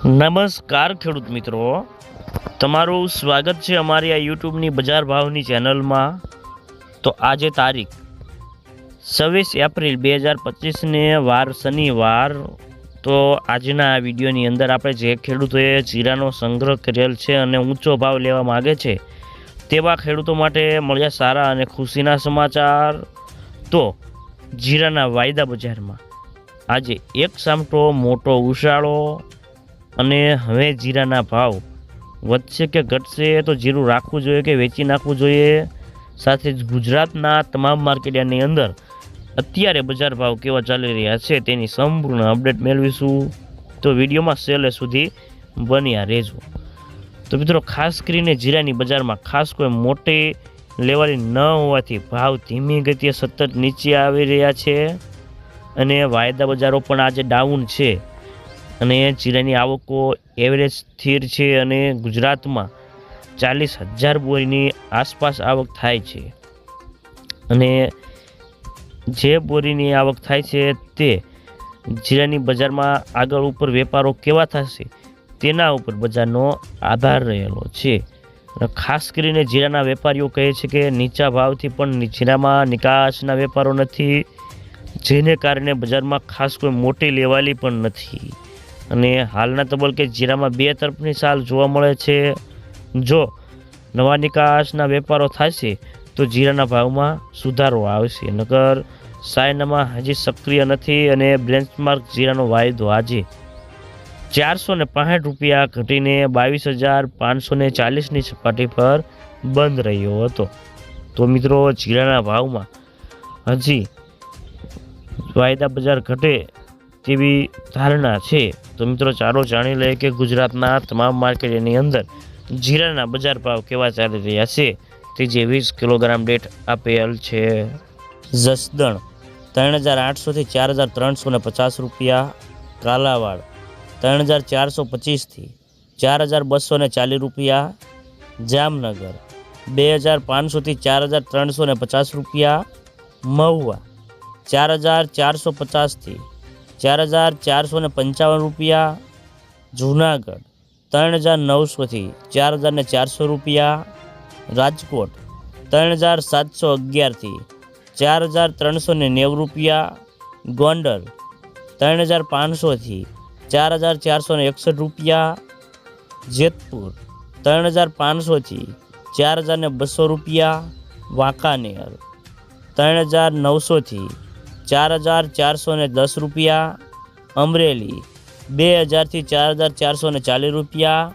નમસ્કાર ખેડૂત મિત્રો, તમારું સ્વાગત છે અમારી આ યુટ્યુબની બજાર ભાવની ચેનલમાં। તો આજે તારીખ 26 એપ્રિલ 2025ને વાર શનિવાર। તો આજના આ વિડીયોની અંદર આપણે જે ખેડૂતોએ જીરાનો સંગ્રહ કરેલ છે અને ઊંચો ભાવ લેવા માગે છે તેવા ખેડૂતો માટે મળ્યા સારા અને ખુશીના સમાચાર। તો જીરાના વાયદા બજારમાં આજે એક સામટો મોટો ઉછાળો અને હવે જીરાના ભાવ વધશે કે ઘટશે, તો જીરું રાખવું જોઈએ કે વેચી નાખવું જોઈએ, સાથે જ ગુજરાતના તમામ માર્કેટની અંદર અત્યારે બજાર ભાવ કેવા ચાલી રહ્યા છે તેની સંપૂર્ણ અપડેટ મેળવીશું। તો વિડીયોમાં છેલ્લે સુધી બન્યા રહેજો। તો મિત્રો, ખાસ કરીને જીરાની બજારમાં ખાસ કોઈ મોટી લેવાલી ન હોવાથી ભાવ ધીમી ગતિએ સતત નીચે આવી રહ્યા છે અને વાયદા બજારો પણ આજે ડાઉન છે અને જીરાની આવકો એવરેજ સ્થિર છે અને ગુજરાતમાં 40,000 બોરીની આસપાસ આવક થાય છે અને જે બોરીની આવક થાય છે તે જીરાની બજારમાં આગળ ઉપર વેપારો કેવા થશે તેના ઉપર બજારનો આધાર રહેલો છે। ખાસ કરીને જીરાના વેપારીઓ કહે છે કે નીચા ભાવથી પણ જીરામાં નિકાસના વેપારો નથી, જેને કારણે બજારમાં ખાસ કોઈ મોટી લેવાલી પણ નથી અને હાલના તબક્કે જીરામાં બે તરફની ચાલ જોવા મળે છે। જો નવા નિકાસના વેપારો થશે તો જીરાના ભાવમાં સુધારો આવશે, નકર સાયનામાં હજી સક્રિય નથી અને બેન્ચમાર્ક જીરાનો વાયદો આજે 465 રૂપિયા ઘટીને 22,540ની સપાટી પર બંધ રહ્યો હતો। તો મિત્રો, જીરાના ભાવમાં હજી વાયદા બજાર ઘટે તેવી ધારણા છે। તો મિત્રો, ચાલો જાણી લઈએ કે ગુજરાતના તમામ માર્કેટની અંદર જીરાના બજાર ભાવ કેવા ચાલી રહ્યા છે। તે જે 20 કિલોગ્રામ દીઠ આપેલ છે। જસદણ 3,800 થી 4,350 રૂપિયા, કાલાવાડ 3,425 થી 4,240 રૂપિયા, જામનગર 2,500 થી 4,350 રૂપિયા, મહુવા 4,450 થી 4,455 રૂપિયા, જૂનાગઢ 3,900 થી 4,400 રૂપિયા, રાજકોટ 3,711 થી 4,390 રૂપિયા, ગોંડલ 3,500 થી 4,461 રૂપિયા, જેતપુર 3,500 થી 4,200 રૂપિયા, વાંકાનેર 3,900 થી 4,410 રૂપિયા, અમરેલી 2,000 થી 4,440 રૂપિયા,